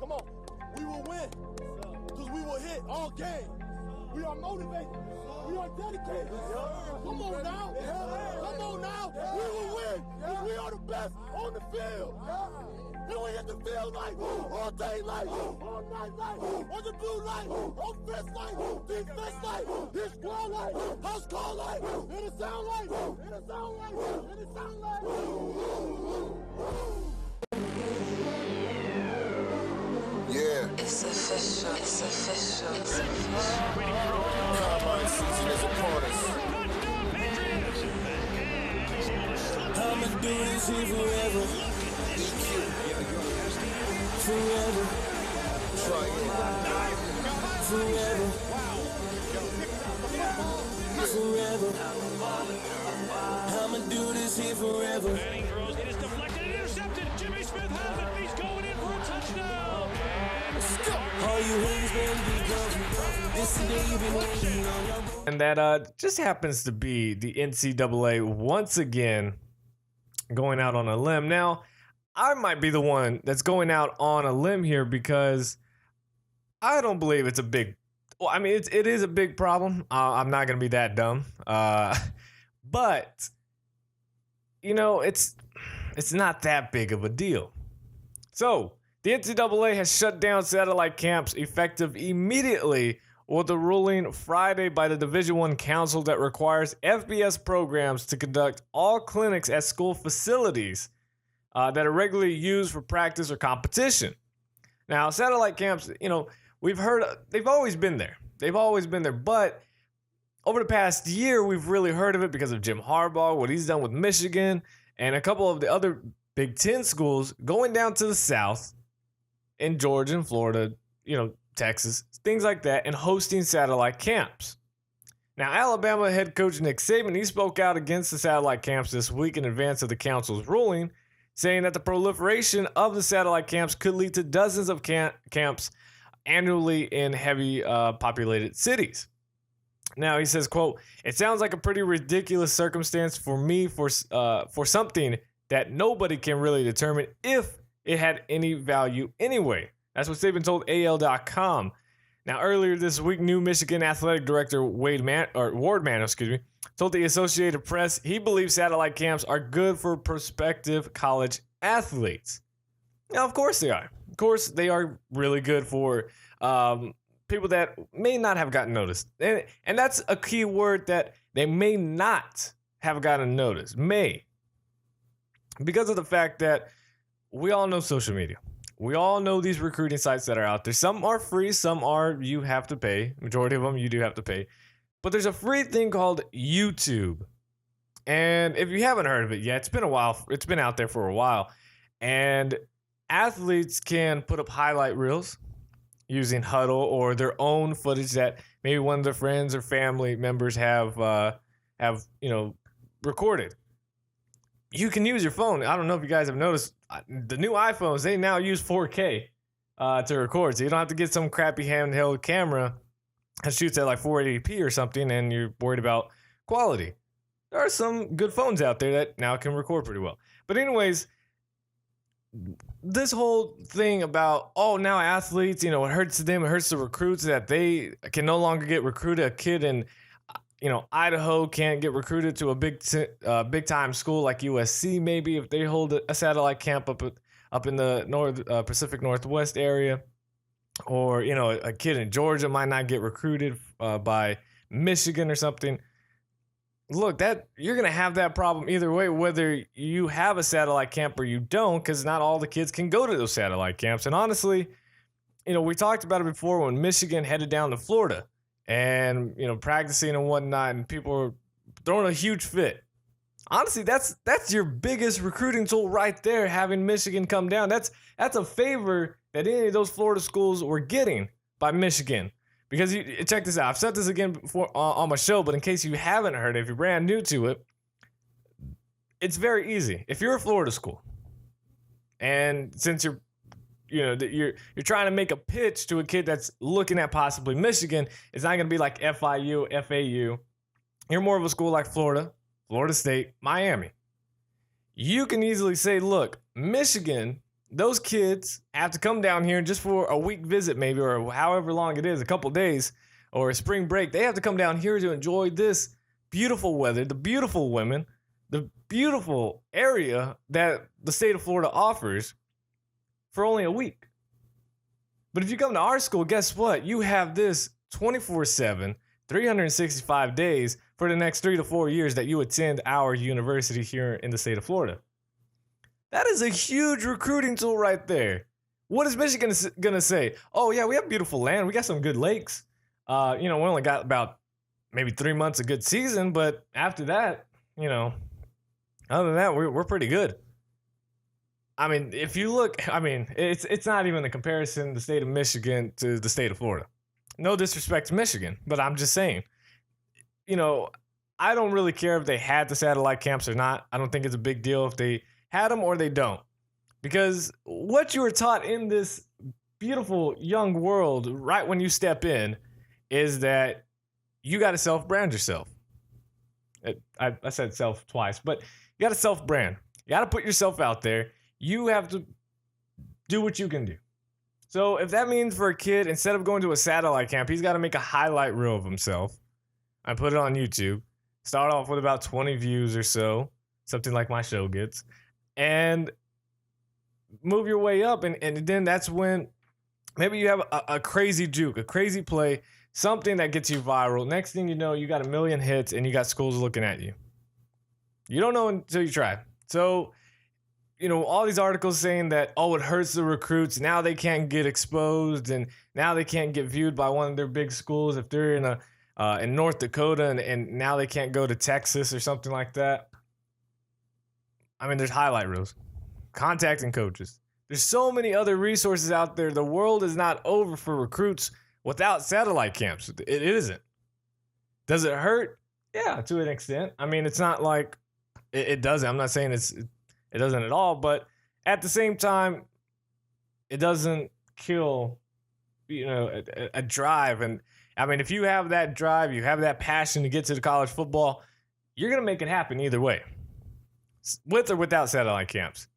Come on. We will win. Because we will hit all game. We are motivated. We are dedicated. Come on now. Come on now. We will win. Because we are the best on the field. And we hit the field like all day light, all night light, on the blue light, offense light, defense light, his squad light, house call light, and the sound light, and the sound light, and the sound light. Yeah. It's official. It's official. It's official. Combine season is upon us. I'ma do this here forever. Forever. Try it. Forever. Forever. I'ma do this here forever. Manning throws. It is deflected and intercepted. Jimmy Smith has it. He's going in for a touchdown. All you haters better be coming. This is the day you've been waiting on. And that just happens to be the NCAA once again going out on a limb. Now, I might be the one that's going out on a limb here because I don't believe it's a big. Well, I mean, it is a big problem. I'm not gonna be that dumb, but you know, it's not that big of a deal. So the NCAA has shut down satellite camps effective immediately with a ruling Friday by the Division I Council that requires FBS programs to conduct all clinics at school facilities that are regularly used for practice or competition. Now, satellite camps, you know, we've heard they've always been there. But over the past year, we've really heard of it because of Jim Harbaugh, what he's done with Michigan, and a couple of the other Big Ten schools going down to the South in Georgia and Florida, you know, Texas, things like that, and hosting satellite camps. Now, Alabama head coach Nick Saban, he spoke out against the satellite camps this week in advance of the council's ruling, saying that the proliferation of the satellite camps could lead to dozens of camps annually in heavy populated cities. Now, he says, quote, "It sounds like a pretty ridiculous circumstance for me for something that nobody can really determine if it had any value anyway." That's what Saban told AL.com. Now, earlier this week, new Michigan athletic director Ward Manno, told the Associated Press he believes satellite camps are good for prospective college athletes. Now, of course they are. Of course, they are really good for people that may not have gotten noticed. And that's a key word, that they may not have gotten noticed. May. Because of the fact that we all know social media. We all know these recruiting sites that are out there. Some are free, some are you have to pay. Majority of them you do have to pay. But there's a free thing called YouTube. And if you haven't heard of it yet, it's been a while. It's been out there for a while. And athletes can put up highlight reels using Huddle or their own footage that maybe one of their friends or family members have recorded. You can use your phone. I don't know if you guys have noticed, the new iPhones, they now use 4K to record. So you don't have to get some crappy handheld camera that shoots at like 480p or something and you're worried about quality. There are some good phones out there that now can record pretty well. But anyways, this whole thing about, now athletes, it hurts them, it hurts the recruits that they can no longer get recruited. A kid in Idaho can't get recruited to a big time school like USC, maybe, if they hold a satellite camp up in the Pacific Northwest area. Or, a kid in Georgia might not get recruited by Michigan or something. Look, that you're going to have that problem either way, whether you have a satellite camp or you don't, because not all the kids can go to those satellite camps. And honestly, we talked about it before when Michigan headed down to Florida and, practicing and whatnot, and people were throwing a huge fit. Honestly, that's your biggest recruiting tool right there, having Michigan come down. That's a favor that any of those Florida schools were getting by Michigan. Because check this out. I've said this again before on my show, but in case you haven't heard it, if you're brand new to it, it's very easy. If you're a Florida school, and since you're trying to make a pitch to a kid that's looking at possibly Michigan, it's not going to be like FIU, FAU. You're more of a school like Florida, Florida State, Miami. You can easily say, look, Michigan those kids have to come down here just for a week visit maybe, or however long it is, a couple days, or a spring break. They have to come down here to enjoy this beautiful weather, the beautiful women, the beautiful area that the state of Florida offers for only a week. But if you come to our school, guess what? You have this 24/7, 365 days for the next 3 to 4 years that you attend our university here in the state of Florida. That is a huge recruiting tool right there. What is Michigan gonna say? Oh yeah, we have beautiful land. We got some good lakes. We only got about maybe 3 months of good season, but after that, other than that, we're pretty good. I mean, if you look, it's not even a comparison, the state of Michigan to the state of Florida. No disrespect to Michigan, but I'm just saying, I don't really care if they had the satellite camps or not. I don't think it's a big deal if they had them or they don't. Because what you were taught in this beautiful young world right when you step in is that you got to self-brand yourself. I said self twice, but you got to self-brand. You got to put yourself out there. You have to do what you can do. So if that means for a kid, instead of going to a satellite camp, he's got to make a highlight reel of himself and put it on YouTube. Start off with about 20 views or so, something like my show gets, and move your way up. And then that's when maybe you have a crazy juke, a crazy play, something that gets you viral. Next thing you know, you got 1 million hits and you got schools looking at you. You don't know until you try. So, all these articles saying that, it hurts the recruits. Now they can't get exposed, and now they can't get viewed by one of their big schools if they're in North Dakota, and now they can't go to Texas or something like that. I mean, there's highlight reels, contacting coaches. There's so many other resources out there. The world is not over for recruits without satellite camps. It isn't. Does it hurt? Yeah, to an extent. I mean, it's not like it doesn't. I'm not saying it doesn't at all, but at the same time, it doesn't kill, a drive. And I mean, if you have that drive, you have that passion to get to the college football, you're going to make it happen either way, with or without satellite camps.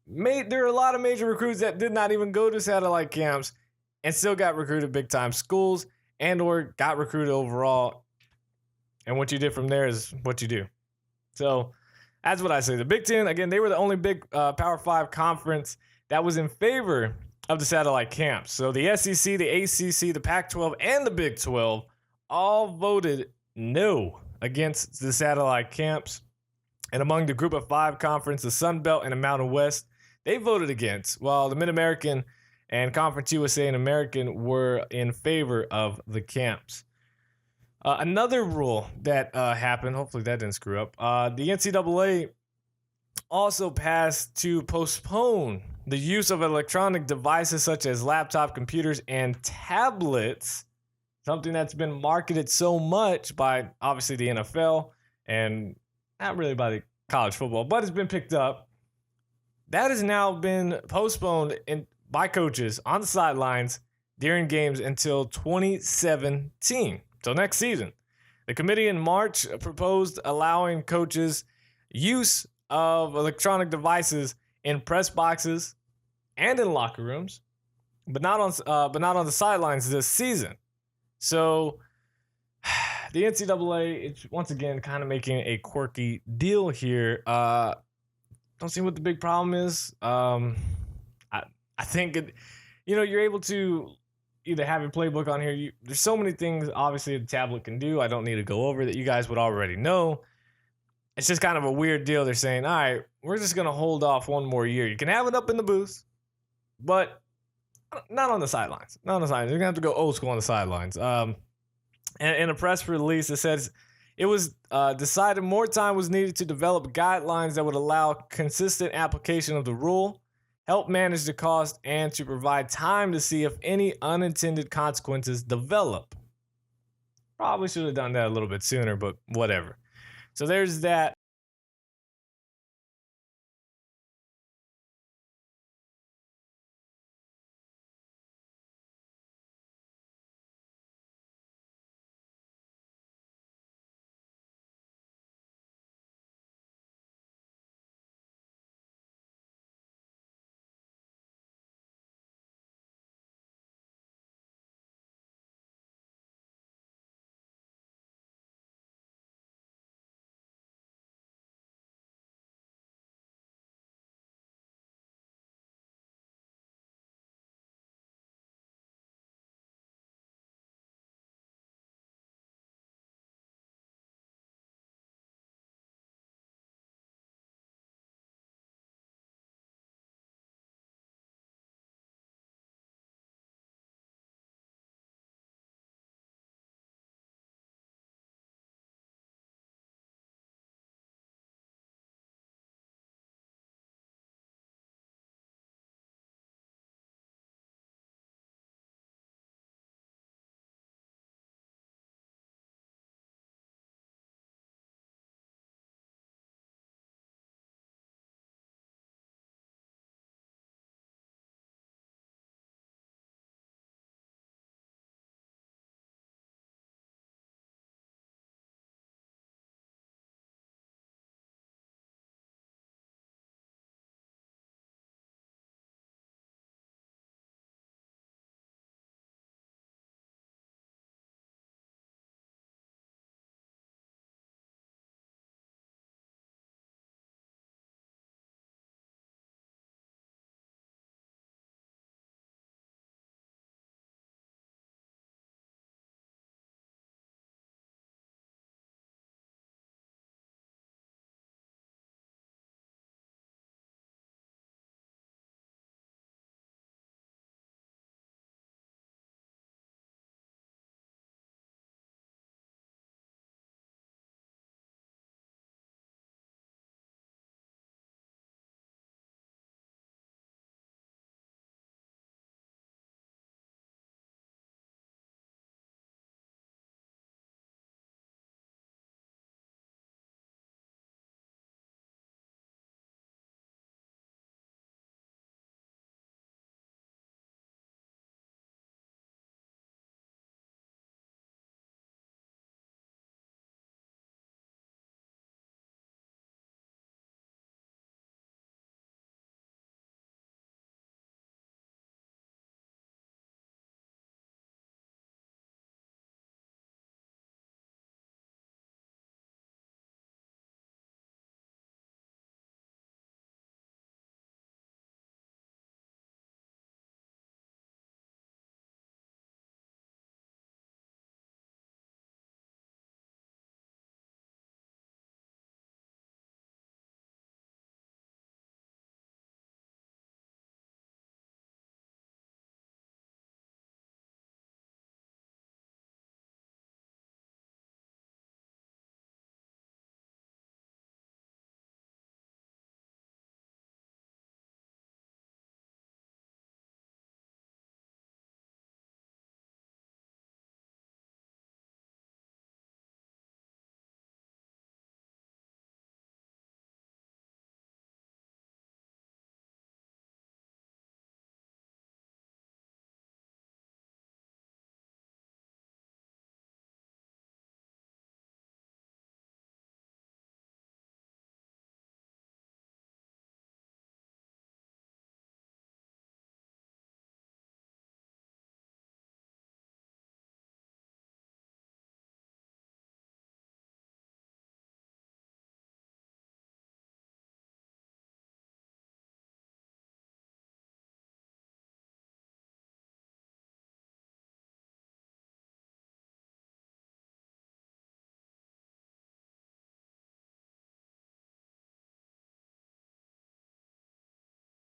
There are a lot of major recruits that did not even go to satellite camps and still got recruited big time schools and or got recruited overall. And what you did from there is what you do. So that's what I say. The Big Ten, again, they were the only big Power 5 conference that was in favor of the satellite camps. So the SEC, the ACC, the Pac-12, and the Big 12 all voted no against the satellite camps. And among the Group of 5 conference, the Sun Belt and the Mountain West, they voted against, while the Mid-American and Conference USA and American were in favor of the camps. Another rule that happened, hopefully that didn't screw up, the NCAA also passed to postpone the use of electronic devices such as laptop computers and tablets, something that's been marketed so much by, obviously, the NFL and not really by the college football, but it's been picked up. That has now been postponed by coaches on the sidelines during games until 2017. So next season. The committee in March proposed allowing coaches use of electronic devices in press boxes and in locker rooms, but not on the sidelines this season. So the NCAA is once again kind of making a quirky deal here. Don't see what the big problem is. I think you're able to either have your playbook on here. There's so many things, obviously, the tablet can do. I don't need to go over that. You guys would already know. It's just kind of a weird deal. They're saying, all right, we're just going to hold off one more year. You can have it up in the booth, but not on the sidelines. Not on the sidelines. You're going to have to go old school on the sidelines. And in a press release, it says it was decided more time was needed to develop guidelines that would allow consistent application of the rule, help manage the cost, and to provide time to see if any unintended consequences develop. Probably should have done that a little bit sooner, but whatever. So there's that.